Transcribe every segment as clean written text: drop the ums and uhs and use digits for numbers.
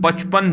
55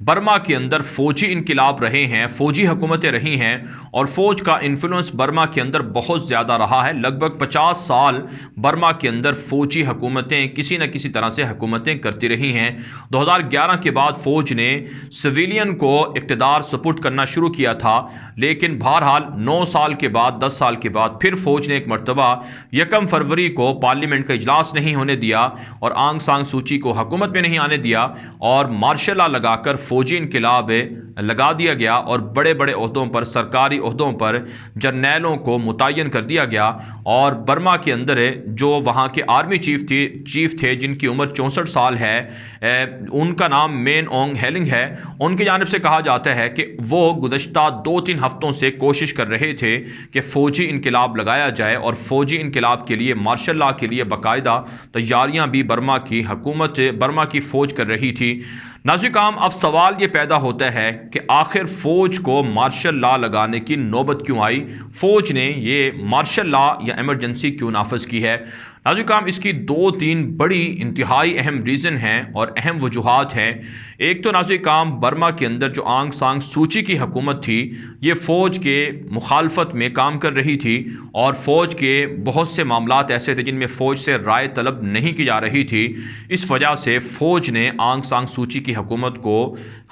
Burma کے اندر فوجی انقلاب رہے ہیں، فوجی حکومتیں رہی ہیں، اور فوج کا انفلوئنس برما کے اندر بہت زیادہ رہا ہے۔ لگ بھگ 50 سال برما کے اندر فوجی حکومتیں کسی نہ کسی طرح سے حکومتیں کرتی رہی ہیں۔ 2011 کے بعد فوج نے سویلین کو اقتدار سپرد کرنا شروع کیا تھا، لیکن بہرحال 9 سال کے بعد 10 سال کے بعد پھر فوج نے ایک مرتبہ 1 فروری کو پارلیمنٹ کا اجلاس نہیں ہونے دیا اور آنگ سان سوچی کو حکومت میں نہیں آنے دیا، اور مارشل لا لگا کر فوجی انقلاب لگا دیا گیا، اور بڑے بڑے عہدوں پر، سرکاری عہدوں پر جرنیلوں کو متعین کر دیا گیا۔ اور برما کے اندر جو وہاں کے آرمی چیف تھے جن کی عمر 64 سال ہے، ان کا نام مین اونگ ہیلنگ ہے، ان کی جانب سے کہا جاتا ہے کہ وہ گزشتہ 2-3 ہفتوں سے کوشش کر رہے تھے کہ فوجی انقلاب لگایا جائے، اور فوجی انقلاب کے لیے، مارشل لا کے لیے باقاعدہ تیاریاں بھی برما کی فوج کر رہی تھی۔ ناظرین کرام، اب سوال یہ پیدا ہوتا ہے کہ آخر فوج کو مارشل لا لگانے کی نوبت کیوں آئی؟ فوج نے یہ مارشل لا یا ایمرجنسی کیوں نافذ کی ہے؟ ناظرین کرام، اس کی 2-3 بڑی انتہائی اہم ریزن ہیں اور اہم وجوہات ہیں۔ ایک تو ناظرین کرام، برما کے اندر جو آنگ سان سوچی کی حکومت تھی، یہ فوج کے مخالفت میں کام کر رہی تھی، اور فوج کے بہت سے معاملات ایسے تھے جن میں فوج سے رائے طلب نہیں کی جا رہی تھی۔ اس وجہ سے فوج نے آنگ سان سوچی کی حکومت کو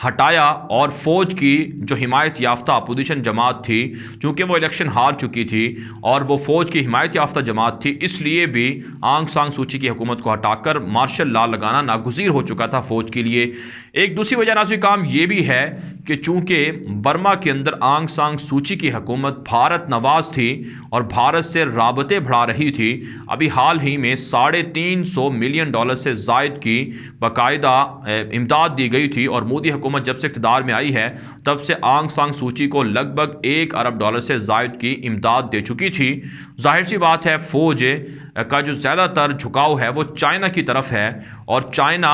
ہٹایا، اور فوج کی جو حمایت یافتہ اپوزیشن جماعت تھی، چونکہ وہ الیکشن ہار چکی تھی اور وہ فوج کی حمایت یافتہ جماعت تھی، اس لیے بھی آنگ سان سوچی کی حکومت کو ہٹا کر مارشل لا لگانا ناگزیر ہو چکا تھا فوج کے لیے۔ ایک دوسری وجہ ناظرین کرام یہ بھی ہے کہ چونکہ برما کے اندر آنگ سان سوچی کی حکومت بھارت نواز تھی اور بھارت سے رابطے بڑھا رہی تھی، ابھی حال ہی میں $350 ملین سے زائد کی باقاعدہ امداد دی گئی تھی، اور مودی حکومت جب سے اقتدار میں آئی ہے تب سے آنگ سان سوچی کو لگ بھگ $1 ارب سے زائد کی امداد دے چکی تھی۔ ظاہر سی بات ہے، فوج کا جو زیادہ تر جھکاؤ ہے وہ چائنا کی طرف ہے، اور چائنا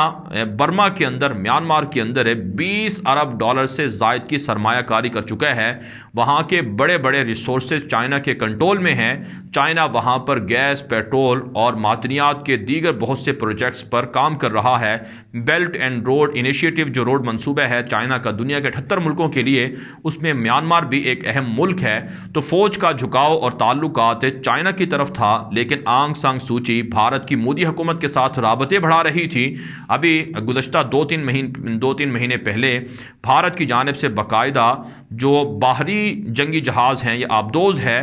برما کے اندر، میانمار کے اندر $20 ارب سے زائد کی سرمایہ کاری کر چکا ہے۔ وہاں کے بڑے بڑے ریسورسز چائنا کے کنٹرول میں ہیں۔ چائنا وہاں پر گیس، پیٹرول اور معدنیات کے دیگر بہت سے پروجیکٹس پر کام کر رہا ہے۔ بیلٹ اینڈ روڈ انیشیٹو جو روڈ منصوبہ ہے چائنا کا دنیا کے 78 ملکوں کے لیے، اس میں میانمار بھی ایک اہم ملک ہے۔ تو فوج کا جھکاؤ اور تعلقات چائنا کی طرف تھا، لیکن آنگ سان سوچی بھارت کی مودی حکومت کے ساتھ رابطے بڑھا رہی تھی۔ ابھی گزشتہ 2-3 مہینے پہلے بھارت کی جانب سے باقاعدہ جو باہری جنگی جہاز ہیں یا آبدوز ہے،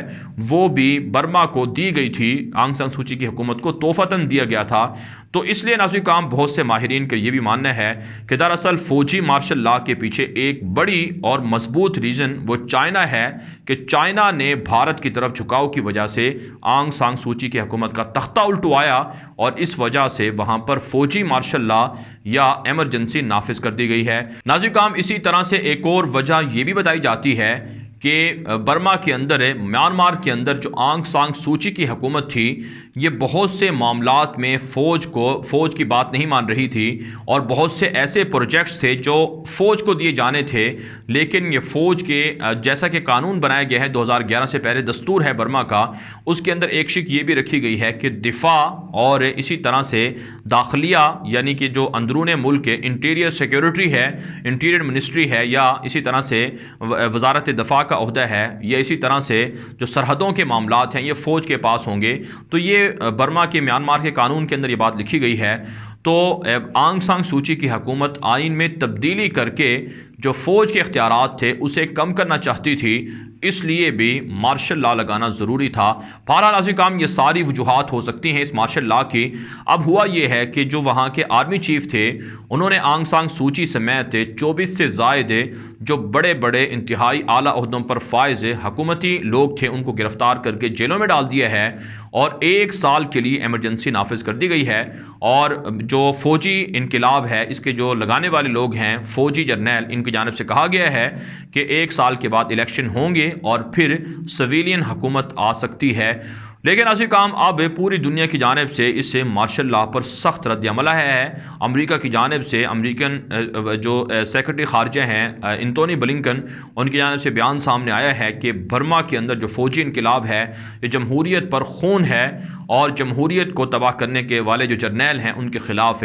وہ بھی برما کو دی گئی تھی، آنگ سان سوچی کی حکومت کو تحفتاً دیا گیا تھا۔ تو اس لیے ناظرین کرام، بہت سے ماہرین کا یہ بھی ماننا ہے کہ دراصل فوجی مارشل لا کے پیچھے ایک بڑی اور مضبوط ریزن وہ چائنا ہے، کہ چائنا نے بھارت کی طرف جھکاؤ کی وجہ سے آنگ سان سوچی کی حکومت کا تختہ الٹوایا، اور اس وجہ سے وہاں پر فوجی مارشل لا یا ایمرجنسی نافذ کر دی گئی ہے۔ ناظرین کرام، اسی طرح سے ایک اور وجہ یہ بھی بتائی جاتی ہے کہ برما کے اندر، میانمار کے اندر جو آنگ سان سوچی کی حکومت تھی، یہ بہت سے معاملات میں فوج کی بات نہیں مان رہی تھی، اور بہت سے ایسے پروجیکٹس تھے جو فوج کو دیے جانے تھے، لیکن یہ فوج کے جیسا کہ قانون بنایا گیا ہے 2011 سے پہلے، دستور ہے برما کا، اس کے اندر ایک شق یہ بھی رکھی گئی ہے کہ دفاع اور اسی طرح سے داخلیہ، یعنی کہ جو اندرون ملک انٹیریئر سیکیورٹی ہے، انٹیریئر منسٹری ہے، یا اسی طرح سے وزارت دفاع کا عہدہ ہے، یا اسی طرح سے جو سرحدوں کے معاملات ہیں یہ فوج کے پاس ہوں گے۔ تو یہ برما کے میانمار کے قانون کے اندر یہ بات لکھی گئی ہے۔ تو آنگ سان سوچی کی حکومت آئین میں تبدیلی کر کے جو فوج کے اختیارات تھے اسے کم کرنا چاہتی تھی، اس لیے بھی مارشل لا لگانا ضروری تھا۔ بہرحال ناظرین کرام، یہ ساری وجوہات ہو سکتی ہیں اس مارشل لا کی۔ اب ہوا یہ ہے کہ جو وہاں کے آرمی چیف تھے، انہوں نے آنگ سان سوچی سمیت 24 سے زائد جو بڑے بڑے انتہائی اعلیٰ عہدوں پر فائز حکومتی لوگ تھے ان کو گرفتار کر کے جیلوں میں ڈال دیا ہے، اور 1 سال کے لیے ایمرجنسی نافذ کر دی گئی ہے۔ اور جو فوجی انقلاب ہے، اس کے جو لگانے والے لوگ ہیں، فوجی جرنیل، ان کی جانب سے کہا گیا ہے کہ 1 سال کے بعد الیکشن ہوں گے اور پھر سویلین حکومت آ سکتی ہے۔ لیکن ایسی کام اب پوری دنیا کی جانب سے اس مارشل لاء پر سخت رد عمل ہے۔ امریکہ کی جانب سے امریکن جو سیکرٹری خارجہ ہیں انتونی بلنکن، ان کی جانب سے بیان سامنے آیا ہے کہ برما کے اندر جو فوجی انقلاب ہے یہ جمہوریت پر خون ہے، اور جمہوریت کو تباہ کرنے کے والے جو جرنیل ہیں ان کے خلاف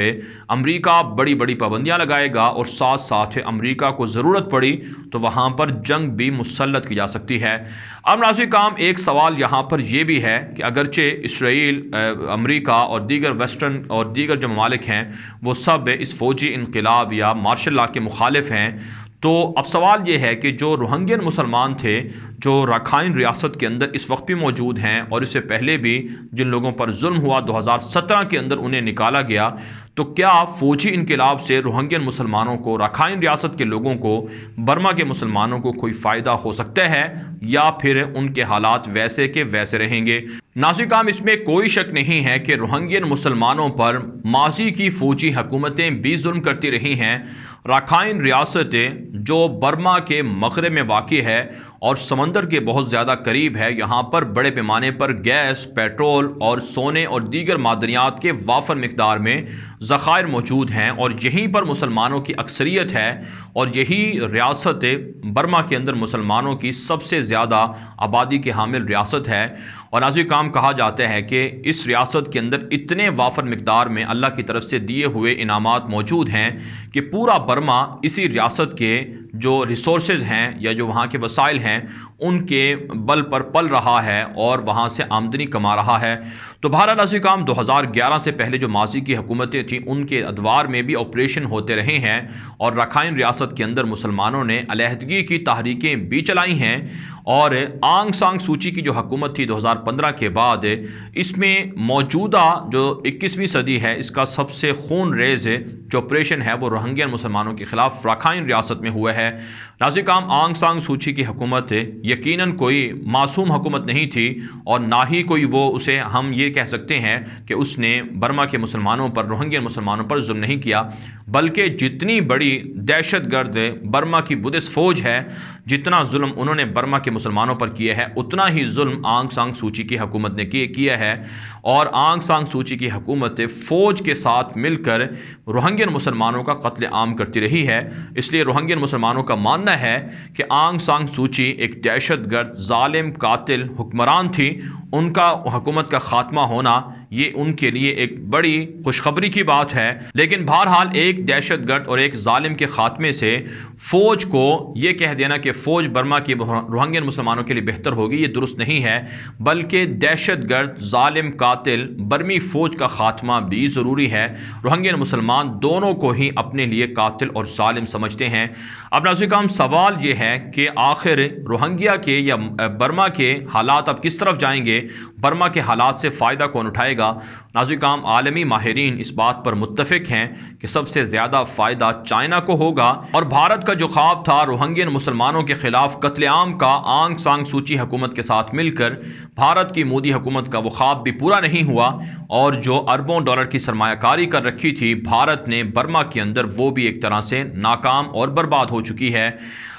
امریکہ بڑی بڑی پابندیاں لگائے گا، اور ساتھ ساتھ امریکہ کو ضرورت پڑی تو وہاں پر جنگ بھی مسلط کی جا سکتی ہے۔ اب ناظرین کام ایک سوال یہاں پر یہ بھی ہے کہ اگرچہ اسرائیل، امریکہ اور دیگر ویسٹرن اور دیگر جو ممالک ہیں وہ سب اس فوجی انقلاب یا مارشل لاء کے مخالف ہیں، تو اب سوال یہ ہے کہ جو روہنگین مسلمان تھے جو راکھائن ریاست کے اندر اس وقت بھی موجود ہیں، اور اس سے پہلے بھی جن لوگوں پر ظلم ہوا 2017 کے اندر انہیں نکالا گیا، تو کیا فوجی انقلاب سے روہنگین مسلمانوں کو، راکھائن ریاست کے لوگوں کو، برما کے مسلمانوں کو کوئی فائدہ ہو سکتا ہے، یا پھر ان کے حالات ویسے کے ویسے رہیں گے؟ ناظرین کام اس میں کوئی شک نہیں ہے کہ روہنگین مسلمانوں پر ماضی کی فوجی حکومتیں بھی ظلم کرتی رہی ہیں۔ راکھائن ریاست جو برما کے مغرب میں واقع ہے اور سمندر کے بہت زیادہ قریب ہے، یہاں پر بڑے پیمانے پر گیس، پیٹرول اور سونے اور دیگر معدنیات کے وافر مقدار میں ذخائر موجود ہیں، اور یہیں پر مسلمانوں کی اکثریت ہے، اور یہی ریاست برما کے اندر مسلمانوں کی سب سے زیادہ آبادی کے حامل ریاست ہے۔ اور ناظرین کام کہا جاتا ہے کہ اس ریاست کے اندر اتنے وافر مقدار میں اللہ کی طرف سے دیے ہوئے انعامات موجود ہیں کہ پورا برما اسی ریاست کے جو ریسورسز ہیں یا جو وہاں کے وسائل ہیں ان کے بل پر پل رہا ہے اور وہاں سے آمدنی کما رہا ہے۔ تو بہرحال ناظرین کام 2011 سے پہلے جو ماضی کی حکومتیں تھیں ان کے ادوار میں بھی آپریشن ہوتے رہے ہیں، اور راکھائن ریاست کے اندر مسلمانوں نے علیحدگی کی تحریکیں بھی چلائی ہیں، اور آنگ سانگ سوچی کی جو حکومت تھی 2015 کے بعد، اس میں موجودہ جو 21ویں صدی ہے اس کا سب سے خون ریز جو آپریشن ہے وہ روہنگین مسلمانوں کے خلاف راکھائن ریاست میں ہوا ہے۔ ناظرین کام آنگ سانگ سوچی کی حکومت یقیناً کوئی معصوم حکومت نہیں تھی، اور نہ ہی کوئی وہ اسے ہم یہ کہہ سکتے ہیں کہ اس نے برما کے مسلمانوں پر، روہنگین مسلمانوں پر ظلم نہیں کیا، بلکہ جتنی بڑی دہشت گرد برما کی بدھسٹ فوج ہے، جتنا ظلم انہوں نے برما کے مسلمانوں پر کیا ہے اتنا ہی ظلم آنگ سانگ سوچی کی حکومت نے کیا ہے، اور آنگ سانگ سوچی کی حکومت فوج کے ساتھ مل کر روہنگین مسلمانوں کا قتل عام کرتی رہی ہے۔ اس لیے روہنگین مسلمانوں کا ماننا ہے کہ آنگ سانگ سوچی ایک دہشت گرد، ظالم، قاتل حکمران تھی، ان کا حکومت کا خاتمہ ہونا یہ ان کے لیے ایک بڑی خوشخبری کی بات ہے۔ لیکن بہرحال ایک دہشت گرد اور ایک ظالم کے خاتمے سے فوج کو یہ کہہ دینا کہ فوج برما کی روہنگین مسلمانوں کے لیے بہتر ہوگی، یہ درست نہیں ہے، بلکہ دہشت گرد، ظالم، قاتل برمی فوج کا خاتمہ بھی ضروری ہے۔ روہنگین مسلمان دونوں کو ہی اپنے لیے قاتل اور ظالم سمجھتے ہیں۔ اب ناظرین کرام سوال یہ ہے کہ آخر روہنگیا کے یا برما کے حالات اب کس طرف جائیں گے؟ برما کے حالات سے فائدہ کون اٹھائے گا؟ ناظرین کرام عالمی ماہرین اس بات پر متفق ہیں کہ سب سے زیادہ فائدہ چائنا کو ہوگا، اور بھارت کا جو خواب تھا روہنگین مسلمانوں کے خلاف قتل عام کا آنگ سانگ سوچی حکومت کے ساتھ مل کر، بھارت کی مودی حکومت کا وہ خواب بھی پورا نہیں ہوا، اور جو اربوں ڈالر کی سرمایہ کاری کر رکھی تھی بھارت نے برما کے اندر، وہ بھی ایک طرح سے ناکام اور برباد ہو چکی ہے۔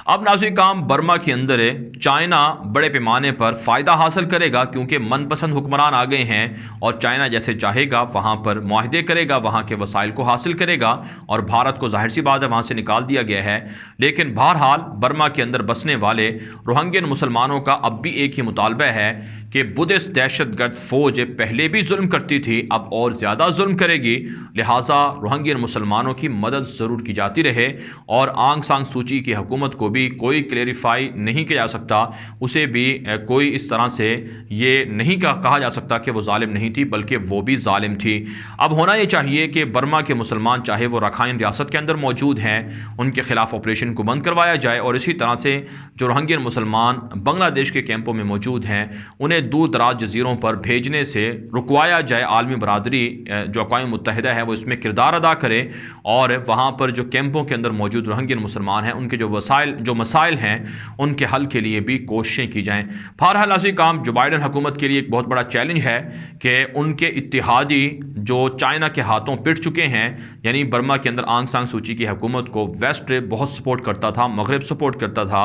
اب ناظرین کرام برما کے اندر چائنا بڑے پیمانے پر فائدہ حاصل کرے گا، کیونکہ من پسند حکمران آ گئے ہیں، اور چائنا جیسے چاہے گا وہاں پر معاہدے کرے گا، وہاں کے وسائل کو حاصل کرے گا، اور بھارت کو ظاہر سی بات ہے وہاں سے نکال دیا گیا ہے۔ لیکن بہرحال برما کے اندر بسنے والے روہنگین مسلمانوں کا اب بھی ایک ہی مطالبہ ہے کہ بدھسٹ دہشت گرد فوج پہلے بھی ظلم کرتی تھی، اب اور زیادہ ظلم کرے گی، لہٰذا روہنگین مسلمانوں کی مدد ضرور کی جاتی رہے، اور آنگ سانگ سوچی کی حکومت کو بھی کوئی کلیریفائی نہیں کیا جا سکتا، اسے بھی کوئی اس طرح سے یہ نہیں کہا جا سکتا کہ وہ ظالم نہیں تھی، بلکہ وہ بھی ظالم تھی۔ اب ہونا یہ چاہیے کہ برما کے مسلمان چاہے وہ راکھائن ریاست کے اندر موجود ہیں، ان کے خلاف آپریشن کو بند کروایا جائے، اور اسی طرح سے جو روہنگین مسلمان بنگلہ دیش کے کیمپوں میں موجود ہیں انہیں دور دراز جزیروں پر بھیجنے سے رکوایا جائے۔ عالمی برادری جو اقوام متحدہ ہے وہ اس میں کردار ادا کرے، اور وہاں پر جو کیمپوں کے اندر موجود روہنگین مسلمان ہیں ان کے جو وسائل جو مسائل ہیں ان کے حل کے لیے بھی کوششیں کی جائیں۔ بہرحال ناظرین کام جو بائیڈن حکومت کے لیے ایک بہت بڑا چیلنج ہے کہ ان کے اتحادی جو چائنا کے ہاتھوں پٹ چکے ہیں، یعنی برما کے اندر آنگ سان سوچی کی حکومت کو ویسٹ بہت سپورٹ کرتا تھا، مغرب سپورٹ کرتا تھا،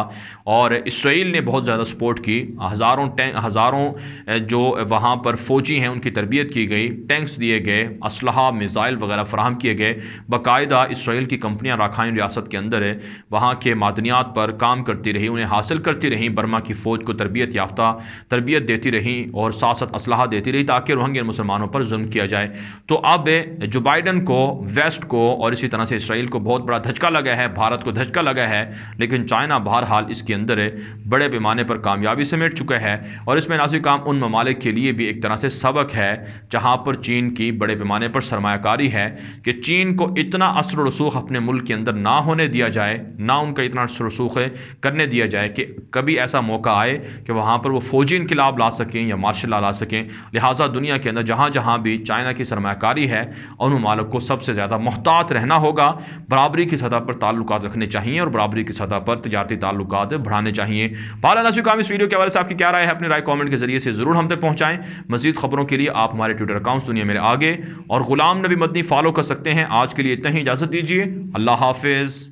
اور اسرائیل نے بہت زیادہ سپورٹ کی، ہزاروں جو وہاں پر فوجی ہیں ان کی تربیت کی گئی، ٹینکس دیے گئے، اسلحہ میزائل وغیرہ فراہم کیے گئے، باقاعدہ اسرائیل کی کمپنیاں راکھائن ریاست کے اندر ہے وہاں کے معدنیات پر کام کرتی رہی، انہیں حاصل کرتی رہیں، برما کی فوج کو تربیت یافتہ تربیت دیتی رہیں اور ساتھ ساتھ اسلحہ دیتی رہی تاکہ روہنگیا مسلمانوں پر ظلم کیا جائے۔ تو اب جو بائیڈن کو، ویسٹ کو اور اسی طرح سے اسرائیل کو بہت بڑا دھچکا لگا ہے، بھارت کو دھچکا لگا ہے، لیکن چائنا بہرحال اس کے اندر بڑے پیمانے پر کامیابی سمیٹ چکا ہے، اور اس میں ناظرین کام ان ممالک کے لیے بھی ایک طرح سے سبق ہے جہاں پر چین کی بڑے پیمانے پر سرمایہ کاری ہے کہ چین کو اتنا اثر و رسوخ اپنے ملک کے اندر نہ ہونے دیا جائے، نہ ان کا اتنا اثر و رسوخ کرنے دیا جائے کہ کبھی ایسا موقع آئے کہ وہاں پر وہ فوجی انقلاب لا سکیں یا مارشل لا سکیں۔ لہٰذا دنیا کے اندر جہاں جہاں بھی چائنا کی سرمایہ کاری ہے ان ممالک کو سب سے زیادہ محتاط رہنا ہوگا، برابری کی سطح پر تعلقات رکھنے چاہیے اور برابری کی سطح پر تجارتی تعلقات بڑھانے چاہیے۔ بہرحال ناظرین کرام اس ویڈیو کے حوالے سے آپ کی کیا رائے ہے؟ اپنی رائے کامنٹ کے ذریعے سے ضرور ہم تک پہنچائیں۔ مزید خبروں کے لیے آپ ہمارے ٹویٹر اکاؤنٹس دنیا میرے آگے اور غلام نبی مدنی فالو کر سکتے ہیں۔ آج کے لیے اتنا ہی، اجازت دیجیے، اللہ حافظ۔